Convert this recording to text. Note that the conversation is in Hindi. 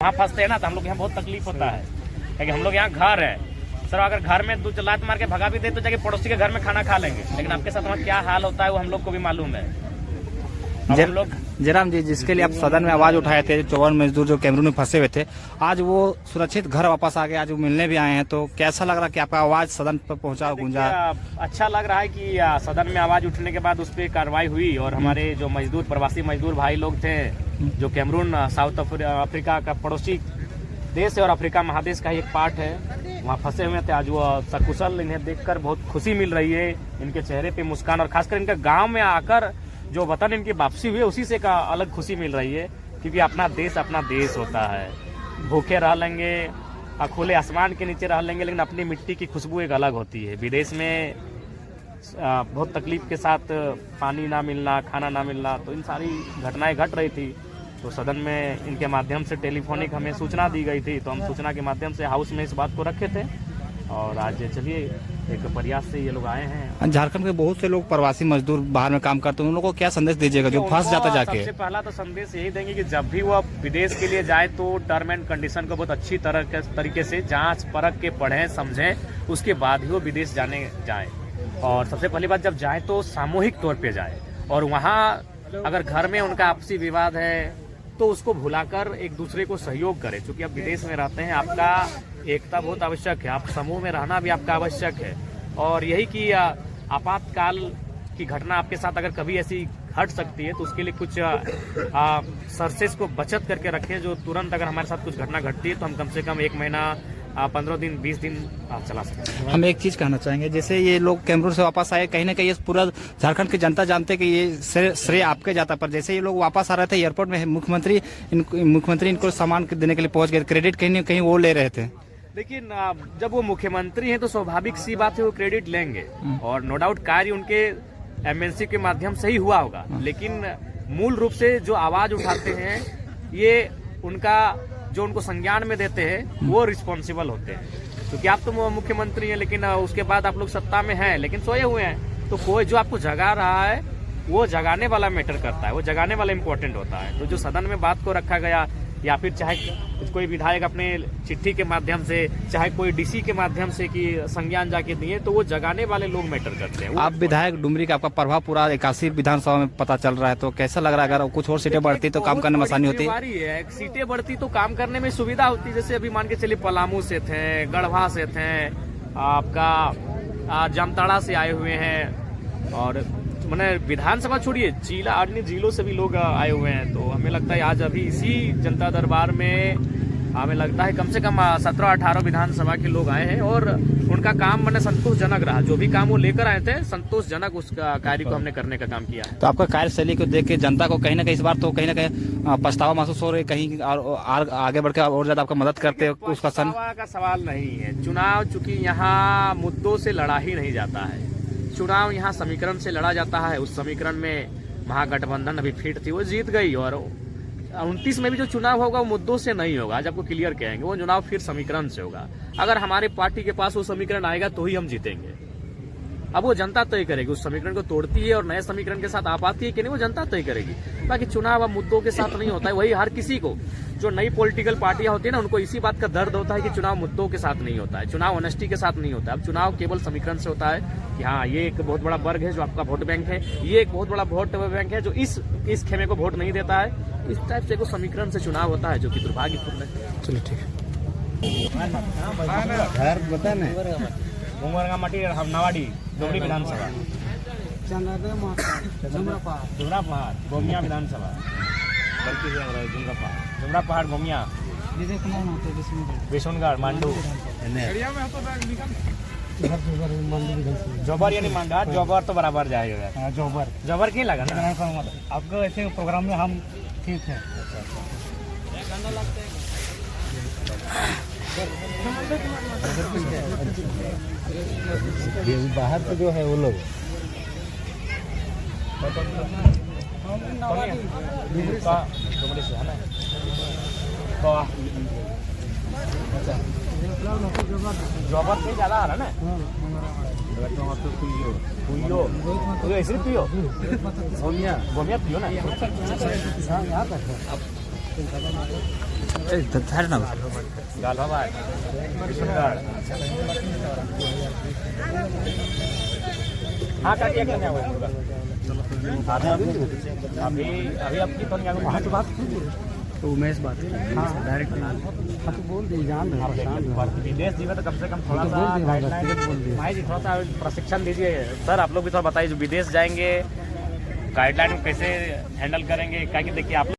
वहाँ फंसते हैं ना, तो हम लोग यहाँ बहुत तकलीफ होता है, क्योंकि हम लोग यहाँ घर है सर। अगर घर में दो लात मार के भगा भी दे तो जाके पड़ोसी के घर में खाना खा लेंगे, लेकिन आपके साथ वहाँ क्या हाल होता है वो हम लोग को भी मालूम है। हम लोग जयराम जी, जिसके लिए आप सदन में आवाज उठाए थे, 54 मजदूर जो कैमरून में फंसे हुए थे, आज वो सुरक्षित घर वापस आ गए, आज वो मिलने भी आए हैं, तो कैसा लग रहा कि आपका आवाज सदन पर पहुंचा, गूंजा? अच्छा लग रहा है कि सदन में आवाज उठने के बाद उस पर कार्रवाई हुई और हमारे जो मजदूर, प्रवासी मजदूर भाई लोग थे जो कैमरून साउथ अफ्रीका का पड़ोसी देश है और अफ्रीका महादेश का ही एक पार्ट है, वहाँ फंसे हुए थे। आज वो सकुशल, इन्हें देखकर बहुत खुशी मिल रही है, इनके चेहरे पे मुस्कान, और खासकर इनके गांव में आकर जो वतन इनकी वापसी हुई है उसी से का अलग खुशी मिल रही है, क्योंकि अपना देश होता है। भूखे रह लेंगे, खुले आसमान के नीचे रह लेंगे, लेकिन अपनी मिट्टी की खुशबू एक अलग होती है। विदेश में बहुत तकलीफ के साथ पानी ना मिलना, खाना ना मिलना, तो इन सारी घटनाएं घट रही थी। तो सदन में इनके माध्यम से टेलीफोनिक हमें सूचना दी गई थी, तो हम सूचना के माध्यम से हाउस में इस बात को रखे थे, और आज चलिए एक प्रयास से ये लोग आए हैं। झारखंड के बहुत से लोग प्रवासी मजदूर बाहर में काम करते हैं, उन लोगों को क्या संदेश दीजिएगा जो फंस जाता जाके? सबसे पहला तो संदेश यही देंगे कि जब भी वो विदेश के लिए जाए तो टर्म एंड कंडीशन को बहुत अच्छी तरीके से जांच परख के पढ़ें समझें, उसके बाद ही वो विदेश जाए। और सबसे पहली बात, जब जाए तो सामूहिक तौर पे जाए, और वहाँ अगर घर में उनका आपसी विवाद है तो उसको भुलाकर एक दूसरे को सहयोग करें, क्योंकि आप विदेश में रहते हैं, आपका एकता बहुत आवश्यक है, आप समूह में रहना भी आपका आवश्यक है। और यही कि आपातकाल की घटना आपके साथ अगर कभी ऐसी घट सकती है तो उसके लिए कुछ सर्सेस को बचत करके रखें, जो तुरंत अगर हमारे साथ कुछ घटना घटती है तो हम कम से कम 1 महीना 15 दिन 20 दिन चला सकते हैं। हम एक चीज कहना चाहेंगे, जैसे ये लोग कैमरून से वापस आए, कहीं ना कहीं पूरा झारखंड की जनता जानते हैं कि ये श्रेय आपके जाता, पर जैसे ये लोग वापस आ रहे थे एयरपोर्ट में, मुख्यमंत्री इनको सामान देने के लिए पहुंच गए, क्रेडिट कहीं ना कहीं वो ले रहे थे। लेकिन जब वो मुख्यमंत्री हैं तो स्वाभाविक सी बात है वो क्रेडिट लेंगे, और नो डाउट कार्य उनके एमएनसी के माध्यम से ही हुआ होगा, लेकिन मूल रूप से जो आवाज उठाते हैं ये उनका जो उनको संज्ञान में देते हैं वो रिस्पॉन्सिबल होते हैं, क्योंकि आप तो मुख्यमंत्री हैं लेकिन उसके बाद आप लोग सत्ता में हैं लेकिन सोए हुए हैं, तो कोई जो आपको जगा रहा है वो जगाने वाला मैटर करता है, वो जगाने वाला इम्पोर्टेंट होता है। तो जो सदन में बात को रखा गया, या फिर चाहे कोई विधायक अपने चिट्ठी के माध्यम से, चाहे कोई डीसी के माध्यम से कि संज्ञान जाके दिए, तो वो जगाने वाले लोग मैटर करते हैं। आप विधायक डुमरी का आपका प्रभाव पूरा 81 विधानसभा में पता चल रहा है, तो कैसा लग रहा है? अगर कुछ और सीटें बढ़ती तो काम करने में आसानी होती है? सीटें बढ़ती तो काम करने में सुविधा होती, जैसे अभी मान के चलिए पलामू से थे, गढ़वा से थे, आपका जामताड़ा से आए हुए हैं, और मैंने विधानसभा छोड़िए जिला अन्य जिलों से भी लोग आए हुए हैं। तो हमें लगता है आज अभी इसी जनता दरबार में हमें लगता है कम से कम 17-18 विधानसभा के लोग आए हैं, और उनका काम मैंने संतोषजनक रहा। जो भी काम वो लेकर आए थे संतोषजनक उस कार्य को हमने करने का काम किया है। तो आपका कार्यशैली को देख के जनता को कहीं ना कहीं इस बार तो कहीं ना कहीं पछतावा महसूस हो रही है, कहीं और आगे बढ़कर और ज्यादा आपका मदद करते हैं? उसका सवाल नहीं है। चुनाव चूंकि यहाँ मुद्दों से लड़ा ही नहीं जाता है, चुनाव यहाँ समीकरण से लड़ा जाता है। उस समीकरण में महागठबंधन अभी फिट थी, वो जीत गई, और 29 में भी जो चुनाव होगा वो मुद्दों से नहीं होगा। आज आपको क्लियर कहेंगे, वो चुनाव फिर समीकरण से होगा। अगर हमारे पार्टी के पास वो समीकरण आएगा तो ही हम जीतेंगे। अब वो जनता तय करेगी, उस समीकरण को तोड़ती है और नए समीकरण के साथ आ पाती है कि नहीं, वो जनता तय करेगी। बाकी चुनाव अब मुद्दों के साथ नहीं होता है। वही हर किसी को, जो नई पॉलिटिकल पार्टियां होती है ना, उनको इसी बात का दर्द होता है कि चुनाव मुद्दों के साथ नहीं होता है, चुनाव ऑनेस्टी के साथ नहीं होता है। अब चुनाव केवल समीकरण से होता है कि हाँ ये एक बहुत बड़ा वर्ग है जो आपका वोट बैंक है, ये एक बहुत बड़ा वोट बैंक है जो इस खेमे को वोट नहीं देता है। इस टाइप से को समीकरण से चुनाव होता है, जो कि दुर्भाग्यपूर्ण है। चलिए ठीक है। घर बता ना, घुंगरगा मटी नवाडी डोगरी विधानसभा, जुमरा पहाड़ गोमिया विधानसभा, जुमरा पहाड़ गोमिया, बिशुनगढ़ मांडू, जोबर यानी मांडा, जोबर तो बराबर जाएगा। जोबर क्यों लगा ना आपको? ऐसे प्रोग्राम में हम ठीक है। बाहर से जो है वो लोग जोबर से ज्यादा आ रहा ना, ऐसे पियो गोमिया पियो ना। झाड ना गालवाबाद, किशनगढ़। हाँ काटिए करने हुआ अभी अभी आपकी तो नहीं वहाँ से बात तो उमेश बात डायरेक्ट तो बोल दी जान विदेश जी में तो कम से कम थोड़ा सा गाइडलाइन भाई जी थोड़ा सा प्रशिक्षण दीजिए सर। आप लोग भी थोड़ा बताइए जो विदेश जाएंगे गाइडलाइन कैसे हैंडल करेंगे, क्या कि देखिए आप